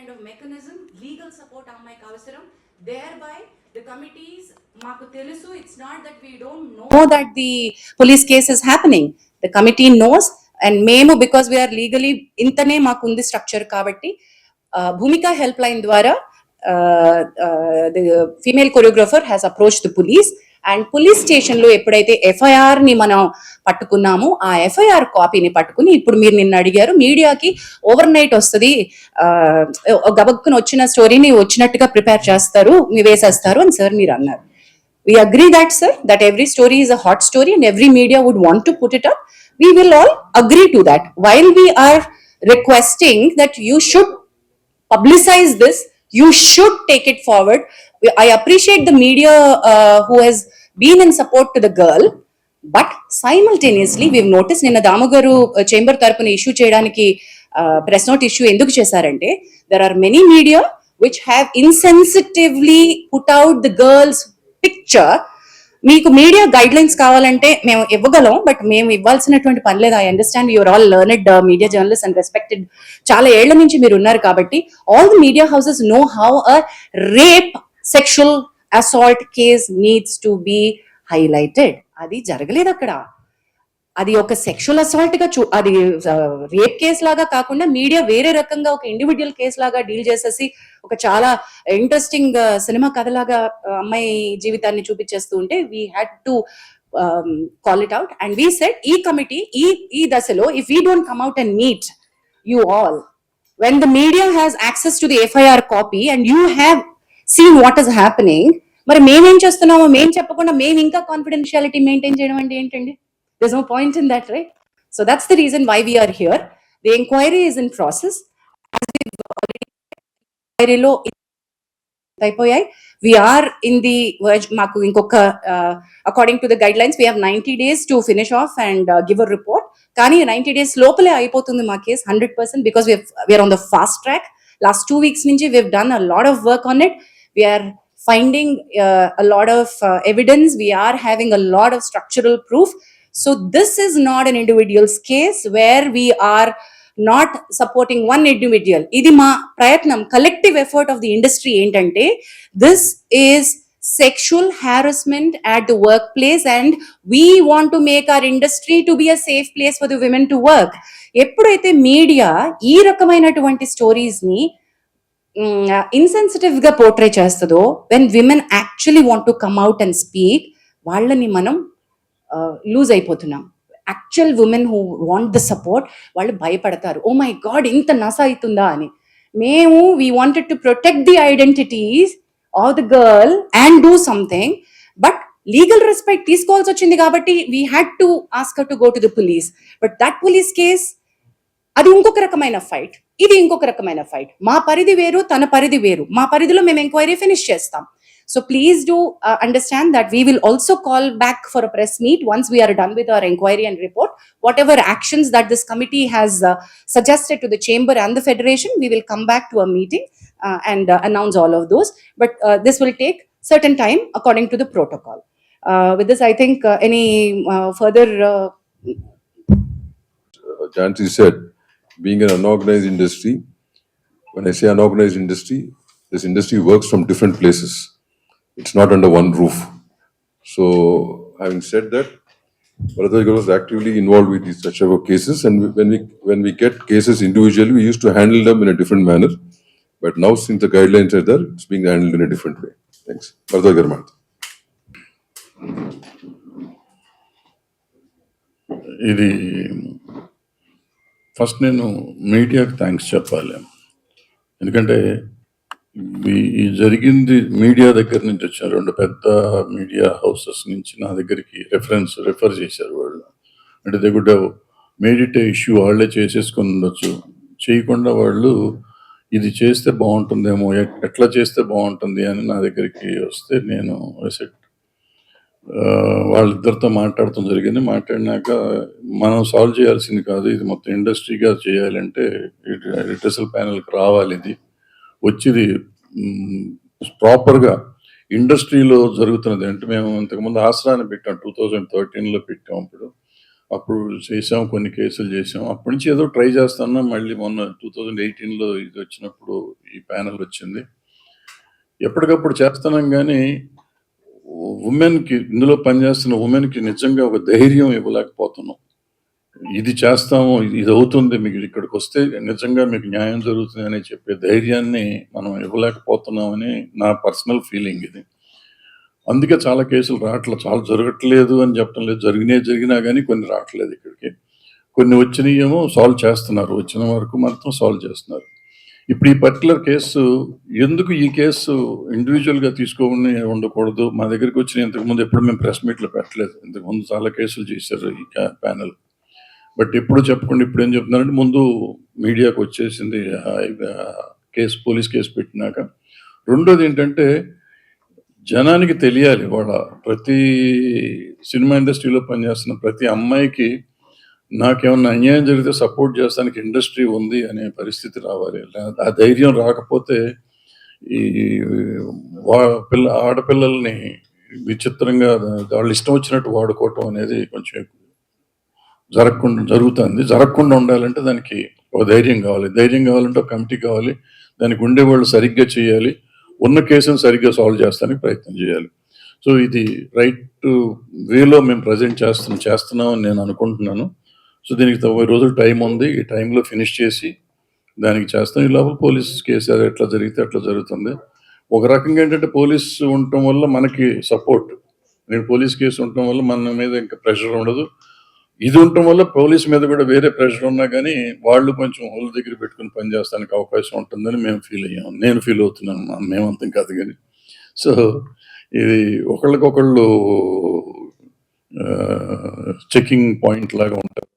kind of mechanism, legal support ammayiki avasaram. Thereby the committees maaku telusu, it's not that we don't know that the police case is happening. The committee knows, and memo because we are legally intane maaku undi structure kabatti Bhumika helpline dwara the female choreographer has approached the police, and police స్టేషన్లో ఎప్పుడైతే ఎఫ్ఐఆర్ని మనం పట్టుకున్నామో ఆ FIR కాపీని పట్టుకుని ఇప్పుడు మీరు నిన్న అడిగారు మీడియాకి ఓవర్ నైట్ వస్తుంది, గబక్కున వచ్చిన స్టోరీని వచ్చినట్టుగా ప్రిపేర్ చేస్తారు, వేసేస్తారు అని సార్ మీరు అన్నారు. We agree that, sir, that every story is a hot story and every media would want to put it up. We will all agree to that. While we are requesting that you should publicize this, you should take it forward. I appreciate the media who has been in support to the girl, but simultaneously we've noticed నిన్న దామగారు chamber తరపున issue చేయడానికి press note issue ఎందుకు చేశారంటే there are many media which have insensitively put out the girl's picture. మీకు media guidelines కావాలంటే మేము ఇవ్వగలం, but మేము ఇవ్వాల్సినటువంటి పని లేదు. I understand you're all learned media journalist and respected, చాలా ఏళ్ల నుంచి మీరు ఉన్నారు కాబట్టి all the media houses know how a rape sexual assault case needs to be highlighted. అది జరగలేదు అక్కడ. అది ఒక సెక్షువల్ అసాల్ట్ గా అది రేప్ కేసు లాగా కాకుండా మీడియా వేరే రకంగా ఒక ఇండివిజువల్ కేసు లాగా డీల్ చేసేసి ఒక చాలా ఇంట్రెస్టింగ్ సినిమా కథలాగా అమ్మాయి జీవితాన్ని చూపించేస్తూ ఉంటే we had to call it out and we said ఈ కమిటీ ఈ దశలో if we don't come out and meet you all when the media has access to the FIR copy and you have seen what is happening, మరి మేమేం చేస్తున్నామో మేము చెప్పకుండా మేము ఇంకా కాన్ఫిడెన్షియాలిటీ మెయింటైన్ చేయడం అంటే ఏంటండి? There's no point in that, right? So that's the reason why we are here. The inquiry is in process. As we've already inquiry lo అయిపోయాయి. We are in the verge. మాకు ఇంకొక according to the guidelines we have 90 days to finish off and give a report. కానీ 90 days లోపలే అయిపోతుంది మా case 100% because we are on the fast track. Last 2 weeks నుంచి we've done a lot of work on it. We are finding a lot of evidence. We are having a lot of structural proof. So this is not an individual's case where we are not supporting one individual. Idi ma prayatnam, collective effort of the industry entante this is sexual harassment at the workplace and we want to make our industry to be a safe place for the women to work. Eppudaithe media ee rakamainatuvanti stories ni insensitive ga portray chestado, when women actually want to come out and speak, vallani manam lose అయిపోతున్నాం. Actual women who want the support వాళ్ళు భయపడతారు, oh my God ఇంత నస అవుతుందా అని. మేము we wanted to protect the identities of the girl and do something, but legal respect తీసుకోవాల్సి వచ్చింది కాబట్టి we had to ask her to go to the police. But that police case అది ఇంకొక రకమైన ఫైట్, ఇది ఇంకొక రకమైన ఫైట్. మా పరిధి వేరు, తన పరిధి వేరు. మా పరిధిలో మేము ఎంక్వైరీ ఫినిష్ చేస్తాం. So please do understand that we will also call back for a press meet once we are done with our inquiry and report. Whatever actions that this committee has suggested to the chamber and the federation, we will come back to a meeting and announce all of those. But this will take certain time according to the protocol. With this, I think any further... Jansi said, being an unorganized industry, when I say unorganized industry, this industry works from different places. It's not under one roof. So, having said that, Bharadwaj was actively involved with these such of cases, and when we get cases individually, we used to handle them in a different manner. But now, since the guidelines are there, it's being handled in a different way. Thanks. Bharadwaj Garmat. ఇది first నేను మీడియాకి thanks చెప్పాలి, ఎందుకంటే ఈ జరిగింది media దగ్గర నుంచి వచ్చారు. 2 పెద్ద మీడియా హౌసెస్ నుంచి నా దగ్గరికి రెఫర్ చేశారు వాళ్ళు. అంటే they good have made it A issue, వాళ్ళే చేసేసుకొని ఉండొచ్చు. చేయకుండా వాళ్ళు ఇది చేస్తే బాగుంటుందేమో, ఎట్లా చేస్తే బాగుంటుంది అని నా దగ్గరికి వస్తే నేను వాళ్ళిద్దరితో మాట్లాడటం జరిగింది. మాట్లాడినాక మనం సాల్వ్ చేయాల్సింది కాదు, ఇది మొత్తం ఇండస్ట్రీగా చేయాలంటే రిటర్సల్ ప్యానల్కి రావాలి. ఇది వచ్చింది ప్రాపర్గా ఇండస్ట్రీలో జరుగుతున్నది. అంటే మేము ఇంతకుముందు ఆసరాన్ని పెట్టాం, 2013లో పెట్టాం. ఇప్పుడు అప్పుడు చేసాం, కొన్ని కేసులు చేసాం. అప్పటి నుంచి ఏదో ట్రై చేస్తున్నా. మళ్ళీ మొన్న 2018లో ఇది వచ్చినప్పుడు ఈ ప్యానెల్ వచ్చింది. ఎప్పటికప్పుడు చేస్తున్నాం కానీ ఉమెన్కి, ఇందులో పనిచేస్తున్న ఉమెన్కి నిజంగా ఒక ధైర్యం ఇవ్వలేకపోతున్నాం. ఇది చేస్తాము, ఇది అవుతుంది, మీకు ఇక్కడికి వస్తే నిజంగా మీకు న్యాయం జరుగుతుంది అని చెప్పే ధైర్యాన్ని మనం ఇవ్వలేకపోతున్నామని నా పర్సనల్ ఫీలింగ్ ఇది. అందుకే చాలా కేసులు రావట్లేదు, చాలా జరగట్లేదు అని చెప్పడం లేదు, జరిగినా కానీ కొన్ని రావట్లేదు ఇక్కడికి. కొన్ని వచ్చినాయేమో సాల్వ్ చేస్తున్నారు, వచ్చిన వరకు మాత్రం సాల్వ్ చేస్తున్నారు. ఇప్పుడు ఈ పర్టికులర్ కేసు, ఎందుకు ఈ కేసు ఇండివిజువల్గా తీసుకోకుండా ఉండకూడదు, మా దగ్గరికి వచ్చిన ఇంతకుముందు ఎప్పుడు మేము ప్రెస్ మీట్లో పెట్టలేదు, ఇంతకుముందు చాలా కేసులు చేశారు ఈ ప్యానెల్. బట్ ఎప్పుడు చెప్పకుండా ఇప్పుడు ఏం చెప్తున్నారంటే ముందు మీడియాకు వచ్చేసింది కేసు, పోలీస్ కేసు పెట్టినాక. రెండోది ఏంటంటే జనానికి తెలియాలి, వాళ్ళ ప్రతి సినిమా ఇండస్ట్రీలో పనిచేస్తున్న ప్రతి అమ్మాయికి నాకేమన్నా అన్యాయం జరిగితే సపోర్ట్ చేస్తానికి ఇండస్ట్రీ ఉంది అనే పరిస్థితి రావాలి. ఆ ధైర్యం రాకపోతే ఈ ఆడపిల్లల్ని విచిత్రంగా వాళ్ళు ఇష్టం వచ్చినట్టు వాడుకోవటం అనేది కొంచెం జరగకుండా ఉండాలంటే దానికి ఒక ధైర్యం కావాలి. ధైర్యం కావాలంటే ఒక కమిటీ కావాలి, దానికి ఉండేవాళ్ళు సరిగ్గా చేయాలి, ఉన్న కేసును సరిగ్గా సాల్వ్ చేస్తానికి ప్రయత్నం చేయాలి. సో ఇది రైట్ వేలో మేము ప్రజెంట్ చేస్తున్నామని నేను అనుకుంటున్నాను. సో దీనికి 90 రోజులు టైం ఉంది, ఈ టైంలో ఫినిష్ చేసి దానికి చేస్తాం. ఈ లోపల పోలీస్ కేసు ఎట్లా జరిగితే అట్లా జరుగుతుంది. ఒక రకంగా ఏంటంటే పోలీస్ ఉండటం వల్ల మనకి సపోర్ట్, నేను పోలీస్ కేసు ఉండటం వల్ల మన మీద ఇంకా ప్రెషర్ ఉండదు. ఇది ఉండటం వల్ల పోలీస్ మీద కూడా వేరే ప్రెషర్ ఉన్నా కానీ వాళ్ళు కొంచెం వాళ్ళ దగ్గర పెట్టుకుని పనిచేస్తానికి అవకాశం ఉంటుందని మేము ఫీల్ అయ్యాం, నేను ఫీల్ అవుతున్నాను, మేమంతం కాదు కానీ. సో ఇది ఒకళ్ళకొకళ్ళు చెకింగ్ పాయింట్ లాగా ఉంటారు.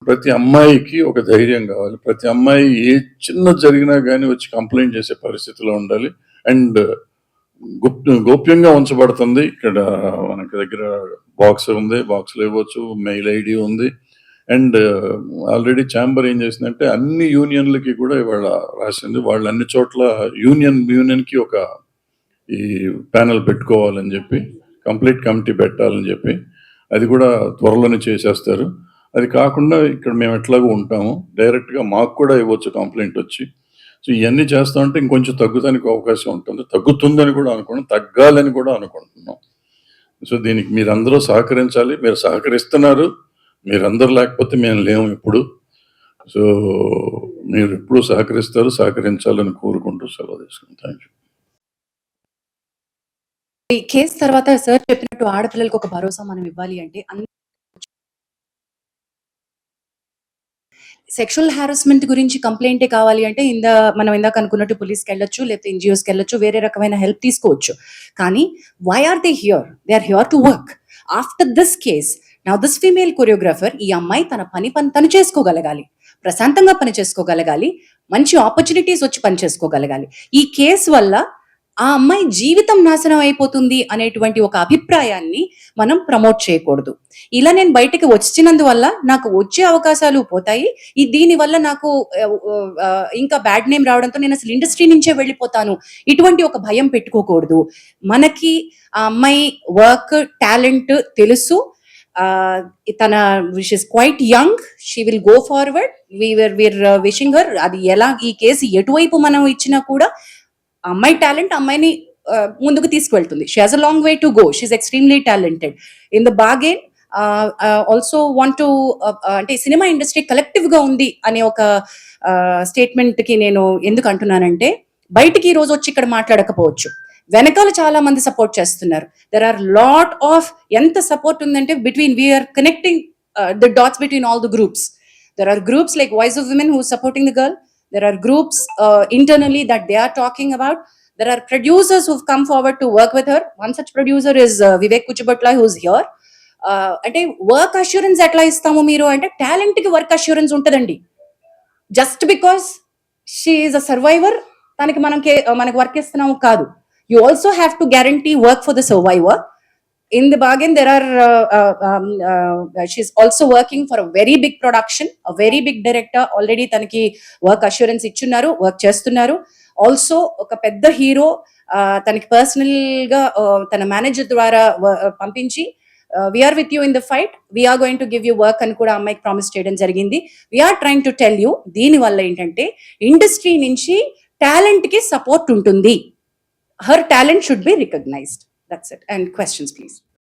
ప్రతి అమ్మాయికి ఒక ధైర్యం కావాలి, ప్రతి అమ్మాయి ఏ చిన్న జరిగినా కానీ వచ్చి కంప్లైంట్ చేసే పరిస్థితిలో ఉండాలి. అండ్ గోప్యంగా ఉంచబడుతుంది. ఇక్కడ మనకి దగ్గర బాక్స్ ఉంది, బాక్స్లో ఇవ్వచ్చు, మెయిల్ ఐడి ఉంది. అండ్ ఆల్రెడీ ఏం చేసిందంటే అన్ని యూనియన్లకి కూడా ఇవాళ రాసింది, వాళ్ళు అన్ని చోట్ల యూనియన్కి ఒక ఈ ప్యానెల్ పెట్టుకోవాలని చెప్పి, కంప్లీట్ కమిటీ పెట్టాలని చెప్పి, అది కూడా త్వరలోనే చేసేస్తారు. అది కాకుండా ఇక్కడ మేము ఎట్లాగో ఉంటాము, డైరెక్ట్గా మాకు కూడా ఇవ్వచ్చు కంప్లైంట్ వచ్చి. సో ఇవన్నీ చేస్తా ఉంటే ఇంకొంచెం తగ్గుతానికి అవకాశం ఉంటుంది, తగ్గుతుందని కూడా అనుకున్నాం, తగ్గాలని కూడా అనుకుంటున్నాం. సో దీనికి మీరందరూ సహకరించాలి, మీరు సహకరిస్తున్నారు, మీరందరూ లేకపోతే మేము లేము ఇప్పుడు. సో మీరు ఎప్పుడు సహకరించాలని కోరుకుంటూ సెలవు తీసుకున్నాం. Thank you. ఈ కేసు తర్వాత సార్ చెప్పినట్టు ఆడపిల్లలకు ఒక భరోసా మనం ఇవ్వాలి అంటే సెక్షువల్ హారాస్మెంట్ గురించి కంప్లైంటే కావాలి అంటే మనం ఇందాక అనుకున్నట్టు పోలీస్కి వెళ్ళొచ్చు, లేకపోతే ఎన్జిఓస్కి వెళ్ళొచ్చు, వేరే రకమైన హెల్ప్ తీసుకోవచ్చు. కానీ why are they here? They are here to work. After this case now this female choreographer, ఈ అమ్మాయి తన పని తను చేసుకోగలగాలి, ప్రశాంతంగా పని చేసుకోగలగాలి, మంచి ఆపర్చునిటీస్ వచ్చి పని చేసుకోగలగాలి. ఈ కేసు వల్ల ఆ అమ్మాయి జీవితం నాశనం అయిపోతుంది అనేటువంటి ఒక అభిప్రాయాన్ని మనం ప్రమోట్ చేయకూడదు. ఇలా నేను బయటకు వచ్చినందువల్ల నాకు వచ్చే అవకాశాలు పోతాయి, దీనివల్ల నాకు ఇంకా బ్యాడ్ నేమ్ రావడంతో నేను అసలు ఇండస్ట్రీ నుంచే వెళ్ళిపోతాను, ఇటువంటి ఒక భయం పెట్టుకోకూడదు. మనకి ఆ అమ్మాయి వర్క్ టాలెంట్ తెలుసు, తన wish is quite young, she will go forward, we're wishing her. అది ఎలా ఈ కేసు ఎటువైపు మనం ఇచ్చినా కూడా అమ్మాయి టాలెంట్ అమ్మాయిని ముందుకు తీసుకువెళ్తుంది. She has a long way to go, she is extremely talented. In the bargain also want to, అంటే సినిమా ఇండస్ట్రీ కలెక్టివ్ గా ఉంది అనే ఒక స్టేట్మెంట్ కి నేను ఎందుకు అంటున్నానంటే, బయటికి ఈ రోజు వచ్చి ఇక్కడ మాట్లాడకపోవచ్చు, వెనకాల చాలా మంది సపోర్ట్ చేస్తున్నారు. దెర్ ఆర్ లాట్ ఆఫ్, ఎంత సపోర్ట్ ఉందంటే we're connecting the dots between all the groups. There are groups like Voice of Women who is supporting the girl. There are groups internally that they are talking about. There are producers who've come forward to work with her. One such producer is Vivek Kuchibatla, who's here. అంటే work assurance ఎట్లా ఇస్తాము మీరు అంటే talent కి work assurance ఉంటుందండి. Just because she is a survivor తనకి మనకి work ఇస్తున్నాము కాదు. You also have to guarantee work for the survivor. In the bargain, there are she's also working for a very big production, a very big director. Already తనకి work assurance ఇచ్చున్నారు, work చేస్తున్నారు. Also ఒక పెద్ద hero తనకి personal గా తన manager ద్వారా పంపించి we're with you in the fight, we're going to give you work అని కూడా అమ్మాయికి ప్రామిస్ చేయడం జరిగింది. We're trying to tell you, దీని వల్ల ఏంటంటే ఇండస్ట్రీ నుంచి టాలెంట్ కి సపోర్ట్ ఉంటుంది. Her talent should be recognized. That's it. And questions, please.